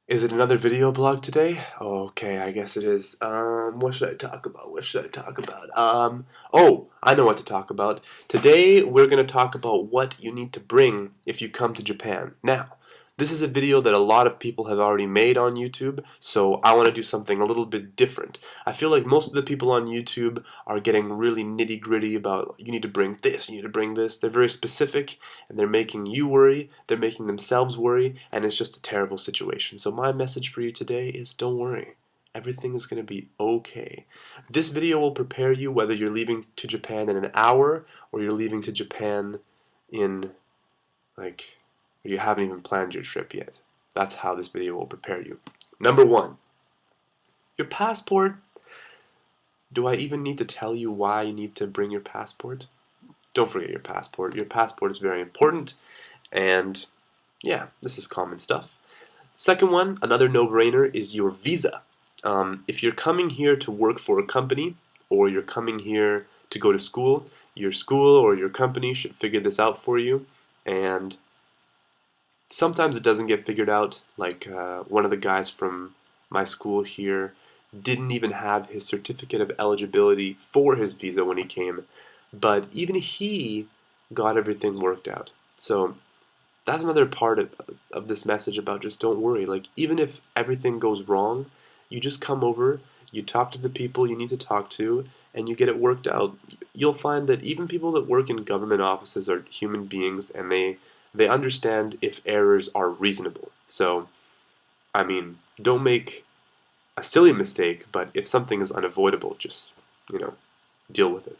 Is it another video blog today? Okay, I guess it is. What should I talk about? What should I talk about? Oh, I know what to talk about. Today we're going to talk about what you need to bring if you come to Japan. Now, this is a video that a lot of people have already made on YouTube, so I want to do something a little bit different. I feel like most of the people on YouTube are getting really nitty-gritty about you need to bring this, you need to bring this. They're very specific, and they're making you worry, they're making themselves worry, and it's just a terrible situation. So my message for you today is don't worry. Everything is going to be okay. This video will prepare you whether you're leaving to Japan in an hour or you're leaving to Japan in like you haven't even planned your trip yet. That's how this video will prepare you. Number one, your passport. Do I even need to tell you why you need to bring your passport? Don't forget your passport. Your passport is very important, and yeah, this is common stuff. Second one, another no-brainer, is your visa. If you're coming here to work for a company or you're coming here to go to school, your school or your company should figure this out for you. And sometimes it doesn't get figured out. Like one of the guys from my school here didn't even have his certificate of eligibility for his visa when he came, but even he got everything worked out. So that's another part of this message about just don't worry. Like, even if everything goes wrong, you just come over, you talk to the people you need to talk to, and you get it worked out. You'll find that even people that work in government offices are human beings, and they understand if errors are reasonable. So, I mean, don't make a silly mistake, but if something is unavoidable, just, you know, deal with it.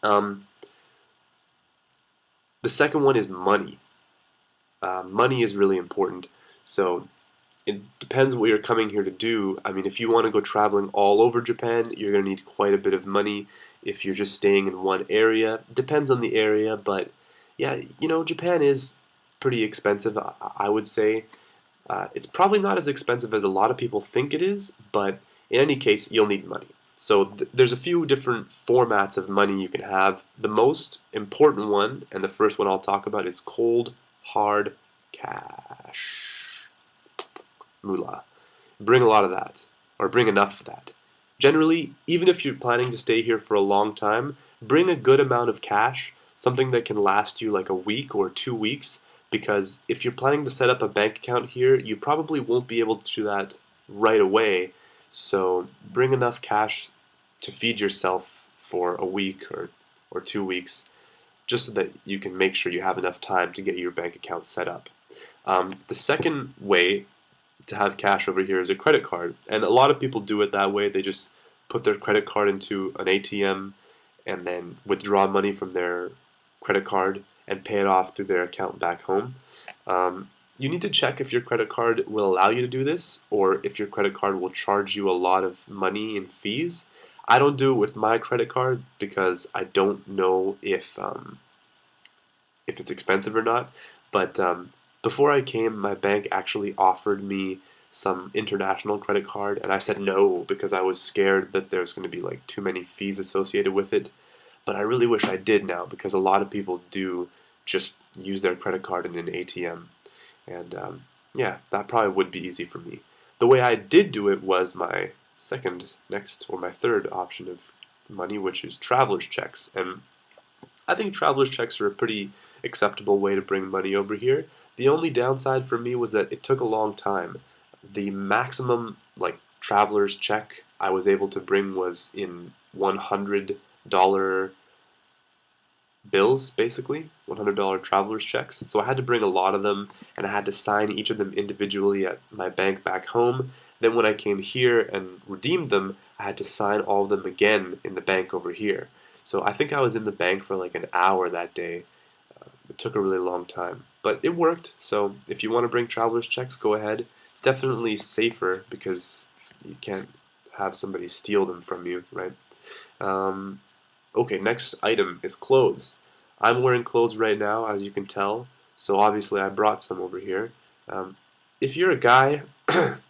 Um, the second one is money. Money is really important. So it depends what you're coming here to do. I mean, if you want to go traveling all over Japan, you're going to need quite a bit of money. If you're just staying in one area, depends on the area, but yeah, Japan is pretty expensive, I would say. It's probably not as expensive as a lot of people think it is, but in any case, you'll need money. So there's a few different formats of money you can have. The most important one, and the first one I'll talk about, is cold, hard cash. Moolah. Bring a lot of that, or bring enough of that. Generally, even if you're planning to stay here for a long time, bring a good amount of cash, something that can last you like a week or 2 weeks, because if you're planning to set up a bank account here, you probably won't be able to do that right away. So bring enough cash to feed yourself for a week or 2 weeks, just so that you can make sure you have enough time to get your bank account set up. The second way to have cash over here is a credit card, and a lot of people do it that way. They just put their credit card into an ATM and then withdraw money from their credit card and pay it off through their account back home. You need to check if your credit card will allow you to do this, or if your credit card will charge you a lot of money in fees. I don't do it with my credit card because I don't know if it's expensive or not. But before I came, my bank actually offered me some international credit card, and I said no because I was scared that there's going to be like too many fees associated with it. But I really wish I did now because a lot of people do just use their credit card in an ATM, and yeah, that probably would be easy for me. The way I did do it was my my third option of money, which is traveler's checks, and I think traveler's checks are a pretty acceptable way to bring money over here. The only downside for me was that it took a long time. The maximum like traveler's check I was able to bring was in $100 bills, basically $100 traveler's checks. So I had to bring a lot of them, and I had to sign each of them individually at my bank back home. Then when I came here and redeemed them, I had to sign all of them again in the bank over here. So I think I was in the bank for like an hour that day. It took a really long time, but it worked. So if you want to bring traveler's checks, go ahead. It's definitely safer because you can't have somebody steal them from you, right? Um, okay, next item is clothes. I'm wearing clothes right now, as you can tell, so obviously I brought some over here. Um, if you're a guy,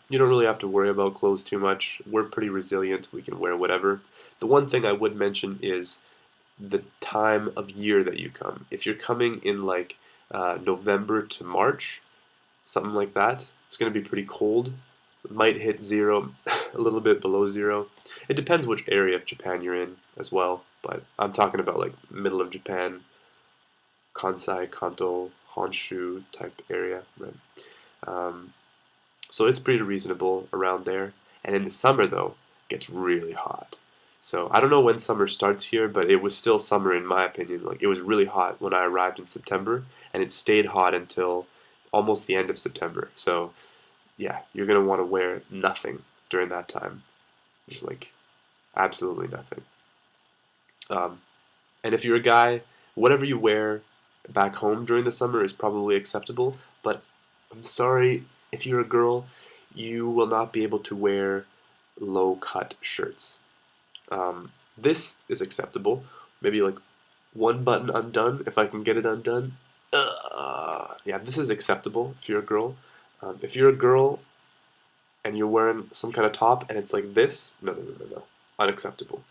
you don't really have to worry about clothes too much. We're pretty resilient. We can wear whatever. The one thing I would mention is the time of year that you come. If you're coming in like November to March, something like that, It's going to be pretty cold. It might hit 0, a little bit below 0. It depends which area of Japan you're in as well, but I'm talking about like middle of Japan, Kansai, Kanto, Honshu type area, right? Um, so it's pretty reasonable around there. And in the summer, though, it gets really hot. So I don't know when summer starts here, but it was still summer in my opinion. Like it was really hot when I arrived in September, and it stayed hot until almost the end of September. So yeah, you're gonna want to wear nothing during that time. Just like absolutely nothing. Um, and if you're a guy, whatever you wear back home during the summer is probably acceptable. But I'm sorry, if you're a girl, you will not be able to wear low-cut shirts. This is acceptable. Maybe like one button undone, if I can get it undone. Yeah, this is acceptable if you're a girl. If you're a girl and you're wearing some kind of top and it's like this, no, no, no, no, no. Unacceptable.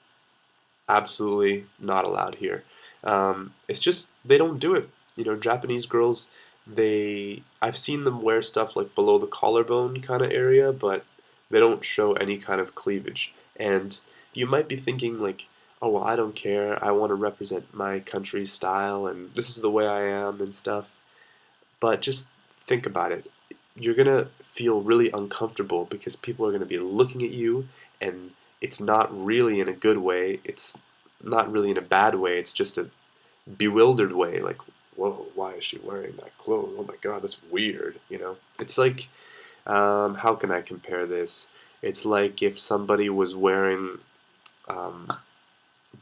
Absolutely not allowed here. It's just they don't do it. You know, Japanese girls, I've seen them wear stuff like below the collarbone kind of area, but they don't show any kind of cleavage. And you might be thinking like, oh well, I don't care. I want to represent my country's style, and this is the way I am and stuff. But just think about it. You're gonna feel really uncomfortable because people are gonna be looking at you, and it's not really in a good way. It's not really in a bad way. It's just a bewildered way. Like, whoa, why is she wearing that clothes? Oh my God, that's weird. You know, it's like, how can I compare this? It's like if somebody was wearing um,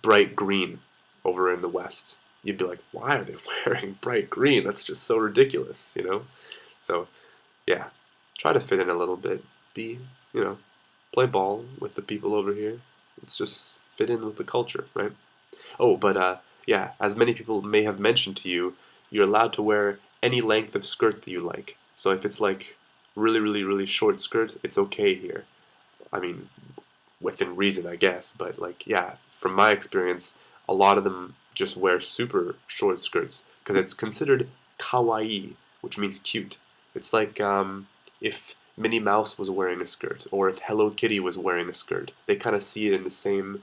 bright green over in the West. You'd be like, why are they wearing bright green? That's just so ridiculous, you know? So, yeah, try to fit in a little bit. Be, you know, play ball with the people over here. It's just fit in with the culture, right? Oh, but yeah, as many people may have mentioned to you, you're allowed to wear any length of skirt that you like. So if it's like really, really, really short skirt, it's okay here. I mean, within reason, I guess. But like, yeah, from my experience, a lot of them just wear super short skirts because it's considered kawaii, which means cute. It's like if Minnie Mouse was wearing a skirt, or if Hello Kitty was wearing a skirt. They kind of see it in the same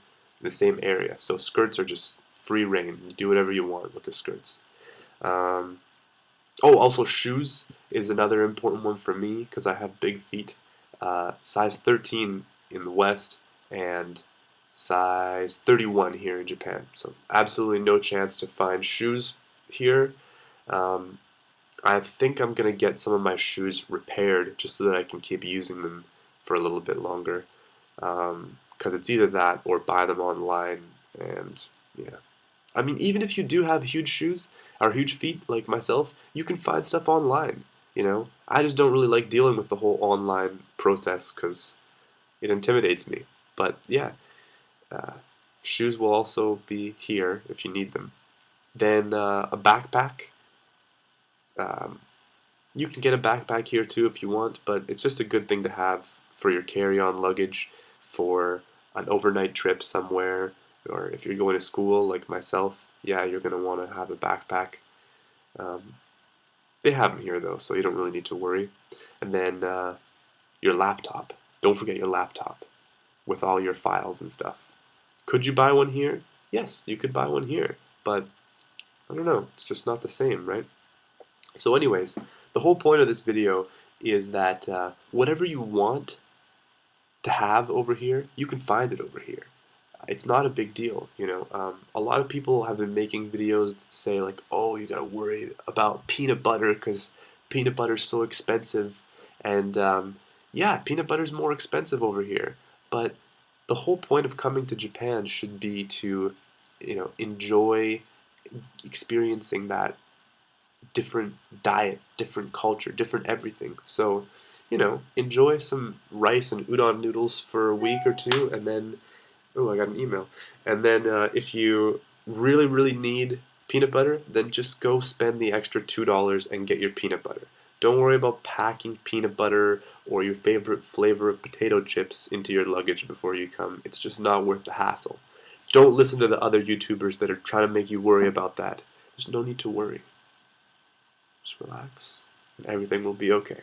area. So skirts are just free reign. You do whatever you want with the skirts. Um, oh, also shoes is another important one for me because I have big feet. Size 13 in the West and size 31 here in Japan. So absolutely no chance to find shoes here. Um, I think I'm gonna get some of my shoes repaired just so that I can keep using them for a little bit longer. Because it's either that or buy them online. And yeah, I mean, even if you do have huge shoes or huge feet like myself, you can find stuff online. You know, I just don't really like dealing with the whole online process because it intimidates me. But yeah, uh, shoes will also be here if you need them. Then a backpack. Um, you can get a backpack here too if you want, but it's just a good thing to have for your carry-on luggage for an overnight trip somewhere, or if you're going to school like myself. Yeah, you're gonna want to have a backpack. Um, they have them here though, so you don't really need to worry. And then your laptop. Don't forget your laptop with all your files and stuff. Could you buy one here? Yes, you could buy one here, but I don't know, it's just not the same, right? So anyways, the whole point of this video is that whatever you want to have over here, you can find it over here. It's not a big deal, you know. A lot of people have been making videos that say like, oh, you gotta worry about peanut butter because peanut butter's so expensive, and yeah, peanut butter's more expensive over here. But the whole point of coming to Japan should be to, you know, enjoy experiencing that different diet, different culture, different everything. So, you know, enjoy some rice and udon noodles for a week or two, and then, oh, I got an email. And then if you really, really need peanut butter, then just go spend the extra $2 and get your peanut butter. Don't worry about packing peanut butter or your favorite flavor of potato chips into your luggage before you come. It's just not worth the hassle. Don't listen to the other YouTubers that are trying to make you worry about that. There's no need to worry. Just relax, and everything will be okay.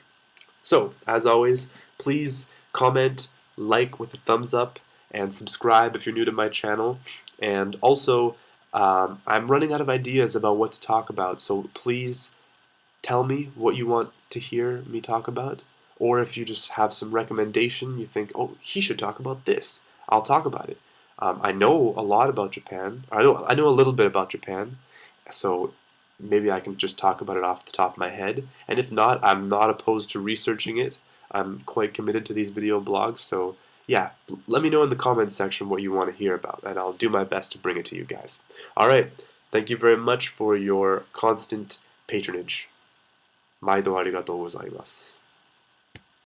So, as always, please comment, like with a thumbs up, and subscribe if you're new to my channel. And also, I'm running out of ideas about what to talk about, so please tell me what you want to hear me talk about. Or if you just have some recommendation, you think, oh, he should talk about this, I'll talk about it. I know a lot about Japan. I know a little bit about Japan, so maybe I can just talk about it off the top of my head. And if not, I'm not opposed to researching it. I'm quite committed to these video blogs, so yeah, let me know in the comments section what you want to hear about, and I'll do my best to bring it to you guys. Alright, thank you very much for your constant patronage. 毎度ありがとうございます。